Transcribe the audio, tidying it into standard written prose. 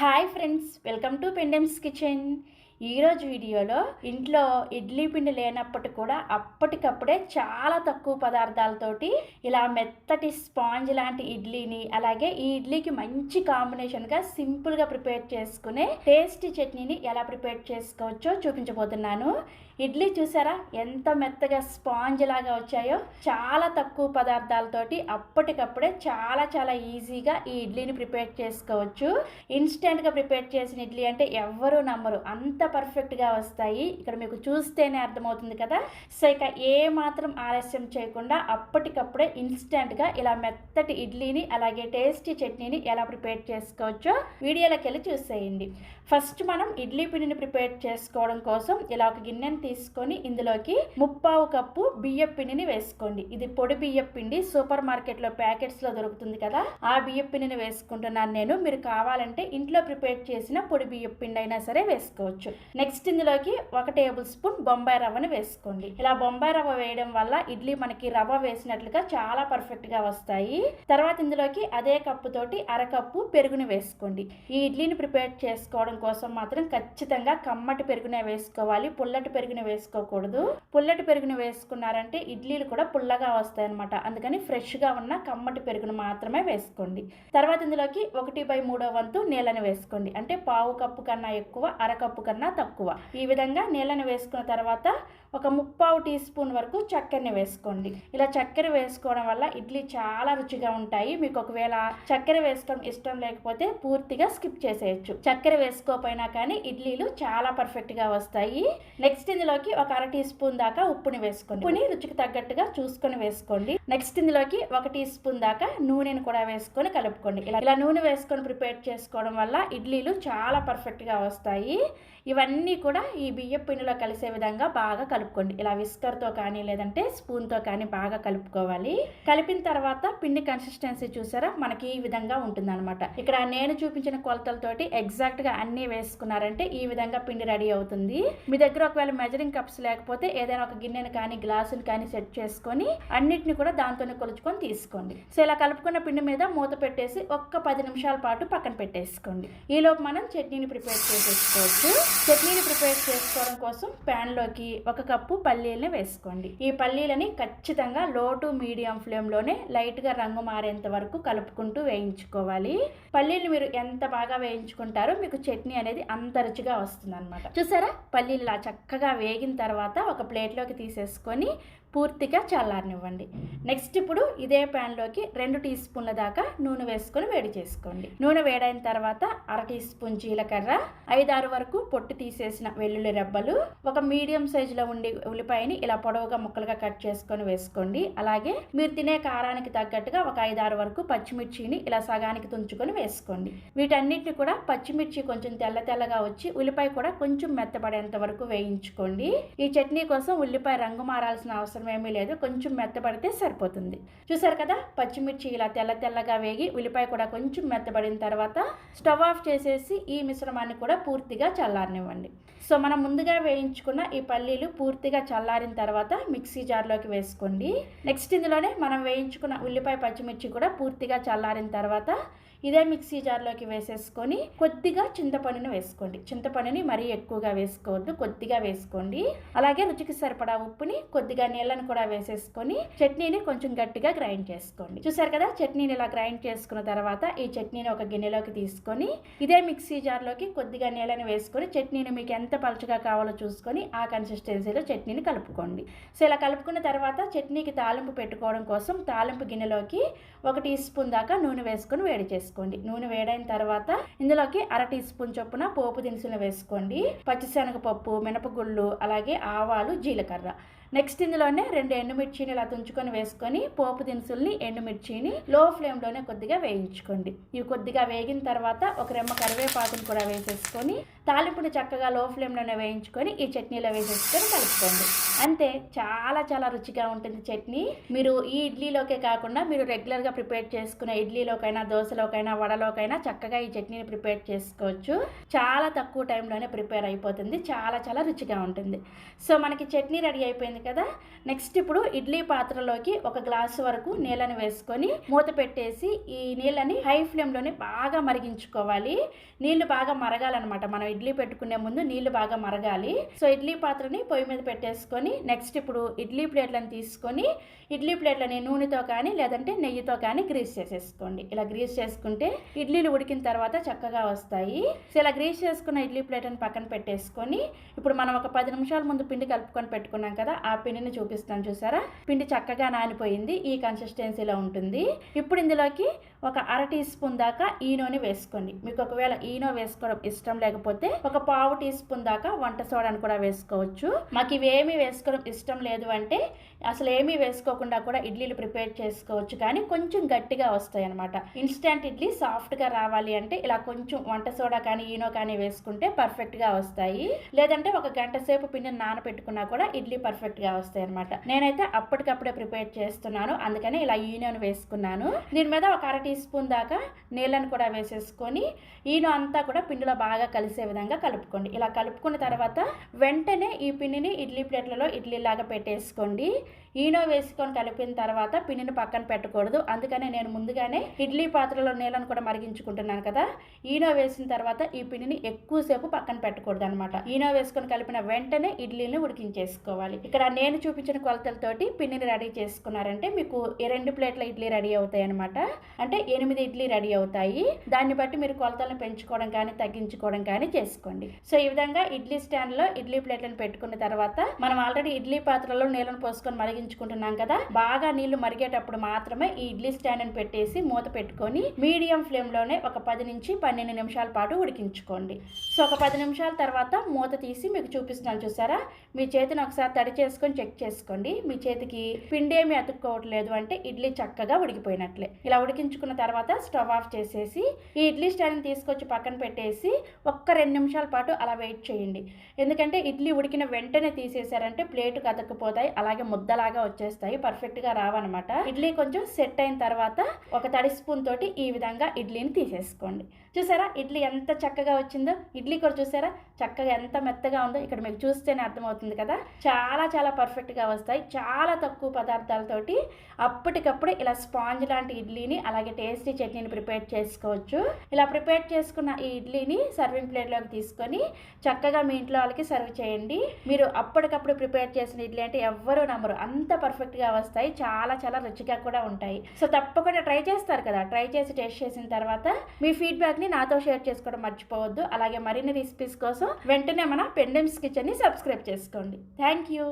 Hi friends, welcome to Pendems kitchen. ఈరోజు వీడియోలో ఇంట్లో ఇడ్లీ పిండి లేనప్పటికీ కూడా అప్పటికప్పుడే చాలా తక్కువ పదార్థాలతోటి ఇలా మెత్తటి స్పాంజ్ లాంటి ఇడ్లీని, అలాగే ఈ ఇడ్లీకి మంచి కాంబినేషన్గా సింపుల్గా ప్రిపేర్ చేసుకునే టేస్టీ చట్నీని ఎలా ప్రిపేర్ చేసుకోవచ్చో చూపించబోతున్నాను. ఇడ్లీ చూసారా ఎంత మెత్తగా స్పాంజ్ లాగా వచ్చాయో. చాలా తక్కువ పదార్థాలతోటి అప్పటికప్పుడే చాలా ఈజీగా ఈ ఇడ్లీని ప్రిపేర్ చేసుకోవచ్చు. ఇన్స్టెంట్గా ప్రిపేర్ చేసిన ఇడ్లీ అంటే ఎవ్వరూ నమ్మరు, అంత పర్ఫెక్ట్గా వస్తాయి. ఇక్కడ మీకు చూస్తేనే అర్థమవుతుంది కదా. సో ఇక ఏ మాత్రం ఆలస్యం చేయకుండా అప్పటికప్పుడే ఇన్స్టెంట్గా ఇలా మెత్తటి ఇడ్లీని, అలాగే టేస్టీ చట్నీని ఎలా ప్రిపేర్ చేసుకోవచ్చో వీడియోలోకి వెళ్ళి చూసేయండి. ఫస్ట్ మనం ఇడ్లీ పిండిని ప్రిపేర్ చేసుకోవడం కోసం ఇలా ఒక గిన్నెని తీసుకొని ఇందులోకి 3/4 కప్పు బియ్యం పిండిని వేసుకోండి. ఇది పొడి బియ్యం పిండి, సూపర్ మార్కెట్లో ప్యాకెట్స్లో దొరుకుతుంది కదా, ఆ బియ్యం పిండిని వేసుకుంటున్నాను నేను. మీరు కావాలంటే ఇంట్లో ప్రిపేర్ చేసిన పొడి బియ్యం పిండి అయినా సరే వేసుకోవచ్చు. నెక్స్ట్ ఇందులోకి 1 టేబుల్ స్పూన్ బొంబాయి రవ్వను వేసుకోండి. ఇలా బొంబాయి రవ్వ వేయడం వల్ల ఇడ్లీ మనకి రవ్వ వేసినట్లుగా చాలా పర్ఫెక్ట్గా వస్తాయి. తర్వాత ఇందులోకి అదే కప్పు తోటి 1/2 కప్పు పెరుగుని వేసుకోండి. ఈ ఇడ్లీని ప్రిపేర్ చేసుకోవడం కోసం మాత్రం ఖచ్చితంగా కమ్మటి పెరుగునే వేసుకోవాలి, పుల్లటి పెరుగుని వేసుకోకూడదు. పుల్లటి పెరుగుని వేసుకున్నారంటే ఇడ్లీలు కూడా పుల్లగా వస్తాయి అనమాట. అందుకని ఫ్రెష్గా ఉన్న కమ్మటి పెరుగును మాత్రమే వేసుకోండి. తర్వాత ఇందులోకి 1/3 వంతు నీళ్ళని వేసుకోండి. అంటే 1/4 కప్పు కన్నా ఎక్కువ, 1/2 కప్పు కన్నా తక్కువ. ఈ విధంగా నీళ్ళని వేసుకున్న తర్వాత ఒక 3/4 టీ స్పూన్ వరకు చక్కెరని వేసుకోండి. ఇలా చక్కెర వేసుకోవడం వల్ల ఇడ్లీ చాలా రుచిగా ఉంటాయి. మీకు ఒకవేళ చక్కెర వేసుకోవడం ఇష్టం లేకపోతే పూర్తిగా స్కిప్ చేసేయచ్చు. చక్కెర వేసుకోపోయినా కానీ ఇడ్లీలు చాలా పర్ఫెక్ట్గా వస్తాయి. నెక్స్ట్ ఇందులోకి ఒక 1/2 టీ స్పూన్ దాకా ఉప్పుని వేసుకోండి. ఉప్పుని రుచికి తగ్గట్టుగా చూసుకొని వేసుకోండి. నెక్స్ట్ ఇందులోకి 1 టీ స్పూన్ దాకా నూనెను కూడా వేసుకొని కలుపుకోండి. ఇలా నూనె వేసుకొని ప్రిపేర్ చేసుకోవడం వల్ల ఇడ్లీలు చాలా పర్ఫెక్ట్గా వస్తాయి. ఇవన్నీ కూడా ఈ బియ్యం పిండిలో కలిసే విధంగా బాగా కలుపుకోండి. ఇలా విస్కర్తో కానీ లేదంటే స్పూన్తో కానీ బాగా కలుపుకోవాలి. కలిపిన తర్వాత పిండి కన్సిస్టెన్సీ చూసారా, మనకి ఈ విధంగా ఉంటుంది అనమాట. ఇక్కడ నేను చూపించిన కొలతలతోటి ఎగ్జాక్ట్గా అన్నీ వేసుకున్నారంటే ఈ విధంగా పిండి రెడీ అవుతుంది. మీ దగ్గర ఒకవేళ మెజరింగ్ కప్స్ లేకపోతే ఏదైనా ఒక గిన్నెను కానీ గ్లాసులు కానీ సెట్ చేసుకొని అన్నిటిని కూడా దాంతోనే కొలుచుకొని తీసుకోండి. సో ఇలా కలుపుకున్న పిండి మీద మూత పెట్టేసి ఒక్క 10 నిమిషాల పాటు పక్కన పెట్టేసుకోండి. ఈలోపు మనం చట్నీని ప్రిపేర్ చేసేసుకోవచ్చు. చట్నీని ప్రిపేర్ చేసుకోవడం కోసం ప్యాన్ లోకి 1 కప్పు పల్లీలని వేసుకోండి. ఈ పల్లీలని ఖచ్చితంగా లో టు మీడియం ఫ్లేమ్ లోనే లైట్ గా రంగు మారేంత వరకు కలుపుకుంటూ వేయించుకోవాలి. పల్లీలు మీరు ఎంత బాగా వేయించుకుంటారో మీకు చట్నీ అనేది అంత రుచిగా వస్తుంది అనమాట. చూసారా, పల్లీలు ఇలా చక్కగా వేగిన తర్వాత ఒక ప్లేట్లోకి తీసేసుకొని పూర్తిగా చల్లారనివ్వండి. నెక్స్ట్ ఇప్పుడు ఇదే ప్యాన్లోకి 2 టీ స్పూన్ల దాకా నూనె వేసుకొని వేడి చేసుకోండి. నూనె వేడైన తర్వాత 1/2 టీ స్పూన్ జీలకర్ర, 5-6 వరకు పొట్టు తీసేసిన వెల్లుల్లి రెబ్బలు, ఒక మీడియం సైజులో ఉండే ఉల్లిపాయని ఇలా పొడవుగా ముక్కలుగా కట్ చేసుకొని వేసుకోండి. అలాగే మీరు తినే కారానికి తగ్గట్టుగా ఒక 5-6 వరకు పచ్చిమిర్చిని ఇలా సగానికి తుంచుకొని వేసుకోండి. వీటన్నిటిని కూడా పచ్చిమిర్చి కొంచెం తెల్లగా వచ్చి ఉల్లిపాయ కూడా కొంచెం మెత్తబడేంత వరకు వేయించుకోండి. ఈ చట్నీ కోసం ఉల్లిపాయ రంగు మారాల్సిన అవసరం ఏమీ లేదు, కొంచెం మెత్తబడితే సరిపోతుంది. చూసారు కదా, పచ్చిమిర్చి ఇలా తెల్లగా వేగి ఉల్లిపాయ కూడా కొంచెం మెత్తబడిన తర్వాత స్టవ్ ఆఫ్ చేసేసి ఈ మిశ్రమాన్ని కూడా పూర్తిగా చల్లారనివ్వండి. సో మనం ముందుగా వేయించుకున్న ఈ పల్లీలు పూర్తిగా చల్లారిన తర్వాత మిక్సీ జార్లోకి వేసుకోండి. నెక్స్ట్ ఇందులోనే మనం వేయించుకున్న ఉల్లిపాయ పచ్చిమిర్చి కూడా పూర్తిగా చల్లారిన తర్వాత ఇదే మిక్సీ జార్లోకి వేసేసుకొని కొద్దిగా చింతపండుని వేసుకోండి. చింతపండుని మరీ ఎక్కువగా వేసుకోవద్దు, కొద్దిగా వేసుకోండి. అలాగే రుచికి సరిపడా ఉప్పుని, కొద్దిగా నీళ్ళని కూడా వేసేసుకొని చట్నీని కొంచెం గట్టిగా గ్రైండ్ చేసుకోండి. చూసారు కదా, చట్నీని ఇలా గ్రైండ్ చేసుకున్న తర్వాత ఈ చట్నీని ఒక గిన్నెలోకి తీసుకొని ఇదే మిక్సీ జార్లోకి కొద్దిగా నీళ్ళని వేసుకొని చట్నీని మీకు ఎంత పలుచగా కావాలో చూసుకొని ఆ కన్సిస్టెన్సీలో చట్నీని కలుపుకోండి. సో ఇలా కలుపుకున్న తర్వాత చట్నీకి తాలింపు పెట్టుకోవడం కోసం తాలింపు గిన్నెలోకి 1 టీ స్పూన్ దాకా నూనె వేసుకొని వేడి చేసుకోండి. నూనె వేడైన తర్వాత ఇందులోకి 1/2 టీ స్పూన్ చొప్పున పోపు దినుసులు వేసుకోండి. పచ్చిశనగపప్పు, మినపగుళ్ళు, అలాగే ఆవాలు, జీలకర్ర. నెక్స్ట్ ఇందులోనే 2 ఎండుమిర్చిని ఇలా తుంచుకొని వేసుకొని పోపు దినుసుల్ని, ఎండుమిర్చిని లో ఫ్లేమ్లోనే కొద్దిగా వేయించుకోండి. ఇవి కొద్దిగా వేగిన తర్వాత ఒక రెమ్మ కరివేపాకుని కూడా వేసేసుకొని తాలింపుని చక్కగా లో ఫ్లేమ్లోనే వేయించుకొని ఈ చట్నీలో వేసేసుకొని కలుపుకోండి. అంతే, చాలా రుచిగా ఉంటుంది చట్నీ. మీరు ఈ ఇడ్లీలోకే కాకుండా మీరు రెగ్యులర్గా ప్రిపేర్ చేసుకునే ఇడ్లీలోకైనా, దోశలోకైనా, వడలోకైనా చక్కగా ఈ చట్నీని ప్రిపేర్ చేసుకోవచ్చు. చాలా తక్కువ టైంలోనే ప్రిపేర్ అయిపోతుంది, చాలా రుచిగా ఉంటుంది. సో మనకి చట్నీ రెడీ అయిపోయింది అయిపోయింది కదా. నెక్స్ట్ ఇప్పుడు ఇడ్లీ పాత్రలోకి 1 గ్లాసు వరకు నీళ్ళని వేసుకొని మూత పెట్టేసి ఈ నీళ్ళని హై ఫ్లేమ్లోనే బాగా మరిగించుకోవాలి. నీళ్లు బాగా మరగాలన్నమాట. మనం ఇడ్లీ పెట్టుకునే ముందు నీళ్లు బాగా మరగాలి. సో ఇడ్లీ పాత్రని పొయ్యి మీద పెట్టేసుకొని నెక్స్ట్ ఇప్పుడు ఇడ్లీ ప్లేట్లను తీసుకొని ఇడ్లీ ప్లేట్లని నూనెతో కానీ లేదంటే నెయ్యితో కానీ గ్రీస్ చేసేసుకోండి. ఇలా గ్రీస్ చేసుకుంటే ఇడ్లీలు ఉడికిన తర్వాత చక్కగా వస్తాయి. సో ఇలా గ్రీస్ చేసుకున్న ఇడ్లీ ప్లేట్ని పక్కన పెట్టేసుకొని ఇప్పుడు మనం ఒక 10 నిమిషాల ముందు పిండి కలుపుకొని పెట్టుకున్నాం కదా, ఆ పిండిని చూపిస్తాను చూసారా. పిండి చక్కగా నానిపోయింది. ఈ కన్సిస్టెన్సీలో ఉంటుంది. ఇప్పుడు ఇందులోకి ఒక 1/2 టీ స్పూన్ దాకా ఈనోని వేసుకోండి. మీకు ఒకవేళ ఈనో వేసుకోవడం ఇష్టం లేకపోతే ఒక 1/2 టీ స్పూన్ దాకా వంట సోడాను కూడా వేసుకోవచ్చు. మాకు ఇవేమీ వేసుకోవడం ఇష్టం లేదు అంటే అసలు ఏమీ వేసుకోకుండా కూడా ఇడ్లీలు ప్రిపేర్ చేసుకోవచ్చు, కానీ కొంచెం గట్టిగా వస్తాయి అనమాట. ఇన్స్టెంట్ ఇడ్లీ సాఫ్ట్గా రావాలి అంటే ఇలా కొంచెం వంట సోడా కానీ ఈనో కానీ వేసుకుంటే పర్ఫెక్ట్గా వస్తాయి. లేదంటే ఒక గంట సేపు పిండిని నానబెట్టుకున్నా కూడా ఇడ్లీ పర్ఫెక్ట్గా వస్తాయి అనమాట. నేనైతే అప్పటికప్పుడే ప్రిపేర్ చేస్తున్నాను, అందుకని ఇలా ఈనోని వేసుకున్నాను. దీని మీద ఒక 1/2 టీ స్పూన్ దాకా నీళ్ళను కూడా వేసేసుకొని ఈనో అంతా కూడా పిండిలో బాగా కలిసే విధంగా కలుపుకోండి. ఇలా కలుపుకున్న తర్వాత వెంటనే ఈ పిండిని ఇడ్లీ ప్లేట్లలో ఇడ్లీలాగా పెట్టేసుకోండి. ఈనో వేసుకొని కలిపిన తర్వాత పిండిని పక్కన పెట్టకూడదు, అందుకనే నేను ముందుగానే ఇడ్లీ పాత్రలో నీళ్ళను కూడా మరిగించుకుంటున్నాను కదా. ఈనో వేసిన తర్వాత ఈ పిండిని ఎక్కువసేపు పక్కన పెట్టకూడదు అనమాట. ఈనో వేసుకొని కలిపిన వెంటనే ఇడ్లీని ఉడికించేసుకోవాలి. ఇక్కడ నేను చూపించిన కొలతలతోటి పిండిని రెడీ చేసుకున్నారంటే మీకు 2 ప్లేట్ల ఇడ్లీ రెడీ అవుతాయి అనమాట. అంటే 8 ఇడ్లీ రెడీ అవుతాయి. దాన్ని బట్టి మీరు కొలతలను పెంచుకోవడం కానీ తగ్గించుకోవడం కానీ చేసుకోండి. సో ఈ విధంగా ఇడ్లీ స్టాండ్లో ఇడ్లీ ప్లేట్లను పెట్టుకున్న తర్వాత మనం ఆల్రెడీ ఇడ్లీ పాత్రలో నీళ్ళను పోసుకొని మరిగించుకుంటున్నాం కదా, బాగా నీళ్లు మరిగేటప్పుడు మాత్రమే ఈ ఇడ్లీ స్టాండ్ని పెట్టేసి మూత పెట్టుకొని మీడియం ఫ్లేమ్లోనే ఒక 10 నుంచి 12 నిమిషాల పాటు ఉడికించుకోండి. సో ఒక 10 నిమిషాల తర్వాత మూత తీసి మీకు చూపిస్తున్నాను చూసారా. మీ చేతిని ఒకసారి తడి చేసుకొని చెక్ చేసుకోండి. మీ చేతికి పిండి ఏమి అతుక్కోవట్లేదు అంటే ఇడ్లీ చక్కగా ఉడికిపోయినట్లే. ఇలా ఉడికించుకున్న తర్వాత స్టవ్ ఆఫ్ చేసేసి ఈ ఇడ్లీ స్టాండ్ని తీసుకొచ్చి పక్కన పెట్టేసి ఒక్క 2 నిమిషాల పాటు అలా వెయిట్ చేయండి. ఎందుకంటే ఇడ్లీ ఉడికిన వెంటనే తీసేసారంటే ప్లేటుకు అతుక్కుపోతాయి, అలాగే ముద్దలాగా వచ్చేస్తాయి, పర్ఫెక్ట్గా రావన్నమాట. ఇడ్లీ కొంచెం సెట్ అయిన తర్వాత ఒక తడి స్పూన్ తోటి ఈ విధంగా ఇడ్లీని తీసేసుకోండి. చూసారా ఇడ్లీ ఎంత చక్కగా వచ్చిందో. ఇడ్లీ కూడా చూసారా చక్కగా ఎంత మెత్తగా ఉందో. ఇక్కడ మీకు చూస్తేనే అర్థమవుతుంది కదా. చాలా చాలా పర్ఫెక్ట్గా వస్తాయి. చాలా తక్కువ పదార్థాలతోటి అప్పటికప్పుడు ఇలా స్పాంజ్ లాంటి ఇడ్లీని అలాగే టేస్టీ చట్నీని ప్రిపేర్ చేసుకోవచ్చు. ఇలా ప్రిపేర్ చేసుకున్న ఈ ఇడ్లీని సర్వింగ్ ప్లేట్లోకి తీసుకొని చక్కగా మీ ఇంట్లో వాళ్ళకి సర్వ్ చేయండి. మీరు అప్పటికప్పుడు ప్రిపేర్ చేసిన ఇడ్లీ అంటే ఎవ్వరూ నమ్మరు, అంత పర్ఫెక్ట్గా వస్తాయి. చాలా చాలా రుచిగా కూడా ఉంటాయి. సో తప్పకుండా ట్రై చేస్తారు కదా. ట్రై చేసి టేస్ట్ చేసిన తర్వాత మీ ఫీడ్బ్యాక్ని నాతో షేర్ చేసుకోవడం మర్చిపోవద్దు. అలాగే మరిన్ని రెసిపీస్ కోసం వెంటనే మన పెండెమ్స్ కిచెన్ని సబ్స్క్రైబ్ చేసుకోండి. Thank you.